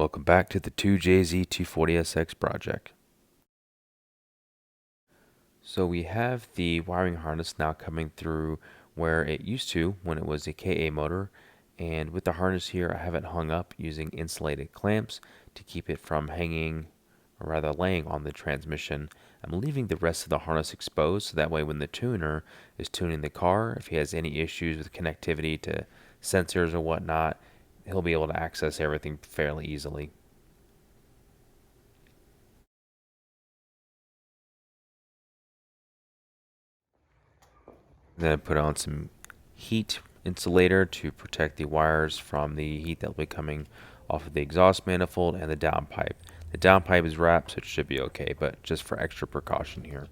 Welcome back to the 2JZ240SX project. So we have the wiring harness now coming through where it used to when it was a KA motor, and with the harness here I have it hung up using insulated clamps to keep it from hanging, or rather laying on the transmission. I'm leaving the rest of the harness exposed so that way when the tuner is tuning the car, if he has any issues with connectivity to sensors or whatnot, he'll be able to access everything fairly easily. Then I put on some heat insulator to protect the wires from the heat that will be coming off of the exhaust manifold and the downpipe. The downpipe is wrapped, so it should be okay, but just for extra precaution here.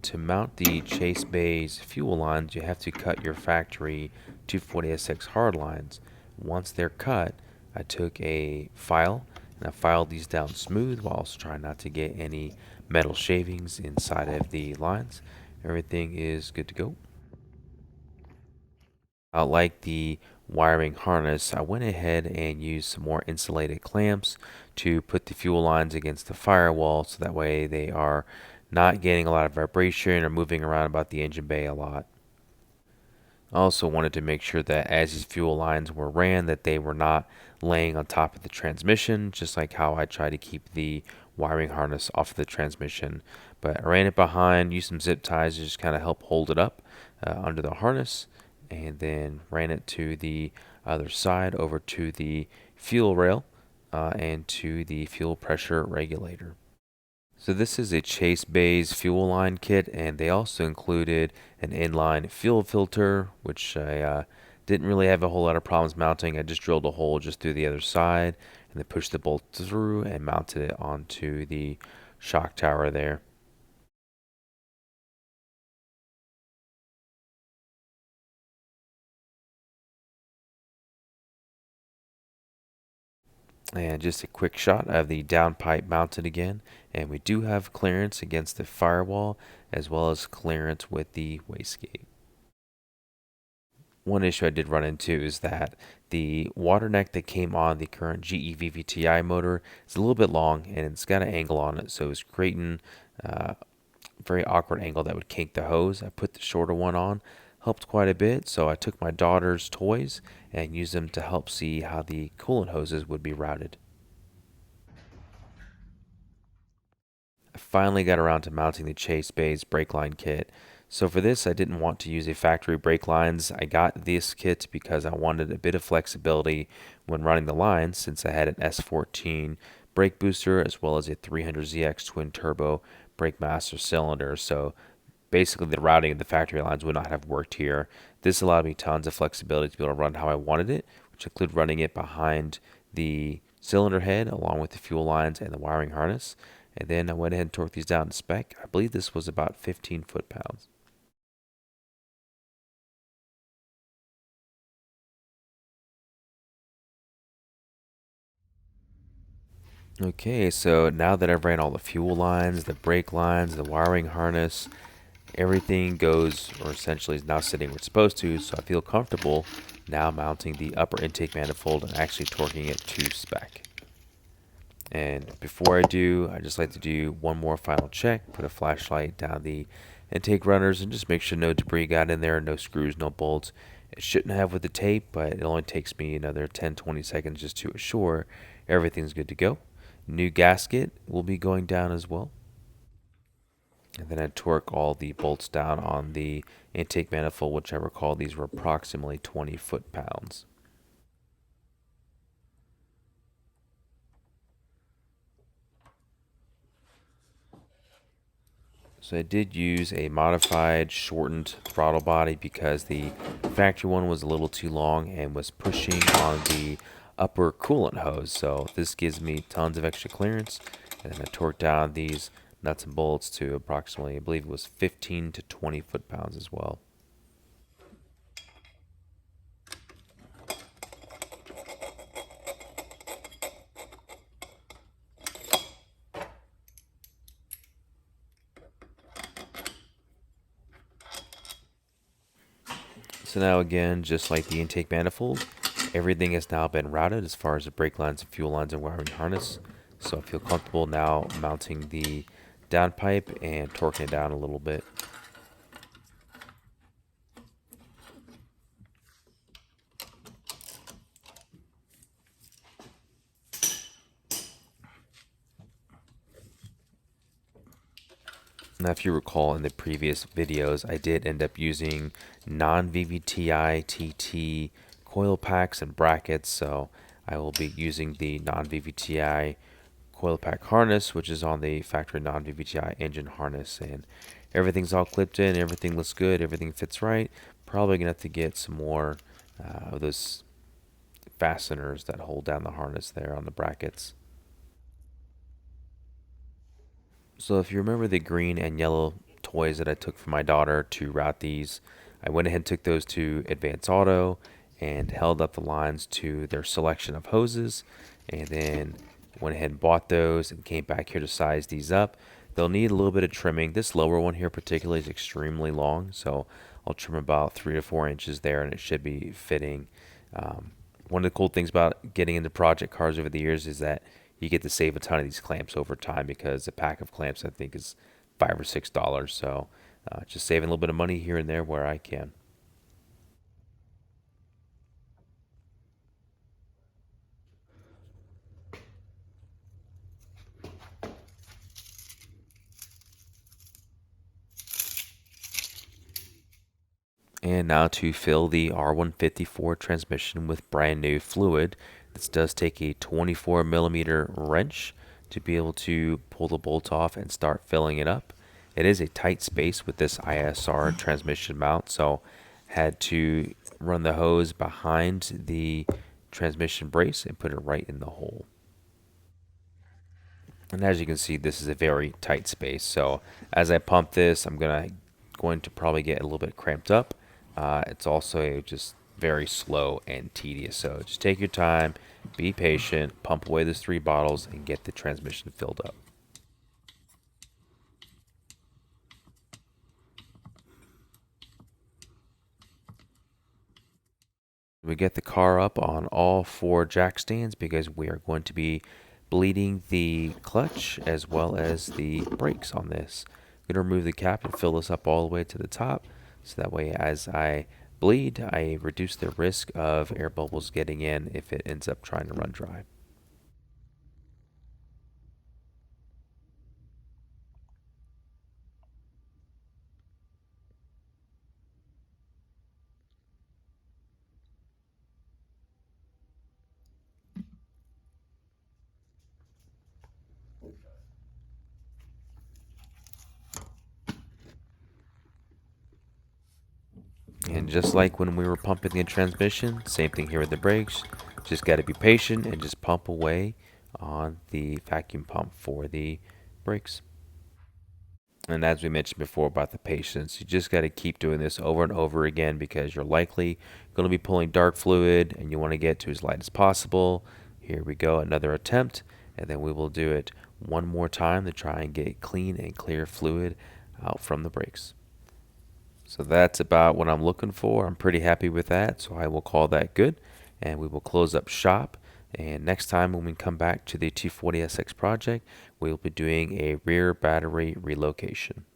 To mount the Chase Bay's fuel lines, you have to cut your factory 240SX hard lines. Once they're cut, I took a file and I filed these down smooth while also trying not to get any metal shavings inside of the lines. Everything is good to go. Like the wiring harness, I went ahead and used some more insulated clamps to put the fuel lines against the firewall so that way they are not getting a lot of vibration or moving around about the engine bay a lot. I also wanted to make sure that as these fuel lines were ran that they were not laying on top of the transmission, just like how I try to keep the wiring harness off of the transmission. But I ran it behind, used some zip ties to just kind of help hold it up under the harness, and then ran it to the other side over to the fuel rail and to the fuel pressure regulator. So this is a Chase Bay's fuel line kit, and they also included an inline fuel filter, which I didn't really have a whole lot of problems mounting. I just drilled a hole just through the other side and then pushed the bolt through and mounted it onto the shock tower there. And just a quick shot of the downpipe mounted again, and we do have clearance against the firewall as well as clearance with the wastegate. One issue I did run into is that the water neck that came on the current GE VVTi motor is a little bit long and it's got an angle on it, so it's creating a very awkward angle that would kink the hose. I put the shorter one on, helped quite a bit, so I took my daughter's toys and used them to help see how the coolant hoses would be routed. I finally got around to mounting the Chase Bay's brake line kit. So for this, I didn't want to use a factory brake lines. I got this kit because I wanted a bit of flexibility when running the lines since I had an S13 brake booster as well as a 300ZX twin turbo brake master cylinder. So basically the routing of the factory lines would not have worked here. This allowed me tons of flexibility to be able to run how I wanted it, which included running it behind the cylinder head along with the fuel lines and the wiring harness. And then I went ahead and torqued these down to spec. I believe this was about 15 foot-pounds. Okay, so now that I've ran all the fuel lines, the brake lines, the wiring harness, everything goes, or essentially is now sitting where it's supposed to, so I feel comfortable now mounting the upper intake manifold and actually torquing it to spec. And before I do, I just like to do one more final check, put a flashlight down the intake runners and just make sure no debris got in there, no screws, no bolts. It shouldn't have with the tape, but it only takes me another 10-20 seconds just to assure everything's good to go. New gasket will be going down as well. And then I torque all the bolts down on the intake manifold, which I recall these were approximately 20 foot-pounds. So I did use a modified shortened throttle body because the factory one was a little too long and was pushing on the upper coolant hose. So this gives me tons of extra clearance. And then I torqued down these nuts and bolts to approximately, I believe it was 15 to 20 foot-pounds as well. So now again, just like the intake manifold, everything has now been routed as far as the brake lines and fuel lines and wiring harness. So I feel comfortable now mounting the downpipe and torquing it down a little bit. Now, if you recall in the previous videos, I did end up using non-VVTi TT coil packs and brackets, so I will be using the non-VVTi coil pack harness, which is on the factory non-VVTi engine harness, and everything's all clipped in, everything looks good, everything fits right. Probably gonna have to get some more of those fasteners that hold down the harness there on the brackets. So if you remember the green and yellow toys that I took for my daughter to route these, I went ahead and took those to Advance Auto and held up the lines to their selection of hoses, and then went ahead and bought those and came back here to size these up. They'll need a little bit of trimming. This lower one here particularly is extremely long, so I'll trim about 3 to 4 inches there and it should be fitting. One of the cool things about getting into project cars over the years is that you get to save a ton of these clamps over time, because a pack of clamps I think is $5 or $6. So just saving a little bit of money here and there where I can. And now to fill the R154 transmission with brand new fluid. This does take a 24 millimeter wrench to be able to pull the bolt off and start filling it up. It is a tight space with this ISR transmission mount, so had to run the hose behind the transmission brace and put it right in the hole. And as you can see, this is a very tight space. So as I pump this, I'm going to probably get a little bit cramped up. It's also just very slow and tedious. So just take your time, be patient, pump away those 3 bottles, and get the transmission filled up. We get the car up on all 4 jack stands because we are going to be bleeding the clutch as well as the brakes on this. I'm going to remove the cap and fill this up all the way to the top, so that way as I bleed, I reduce the risk of air bubbles getting in if it ends up trying to run dry. And just like when we were pumping the transmission, same thing here with the brakes. Just got to be patient and just pump away on the vacuum pump for the brakes. And as we mentioned before about the patience, you just got to keep doing this over and over again, because you're likely going to be pulling dark fluid and you want to get to as light as possible. Here we go, another attempt, and then we will do it one more time to try and get clean and clear fluid out from the brakes. So that's about what I'm looking for. I'm pretty happy with that, so I will call that good, and we will close up shop. And next time when we come back to the 240SX project, we will be doing a rear battery relocation.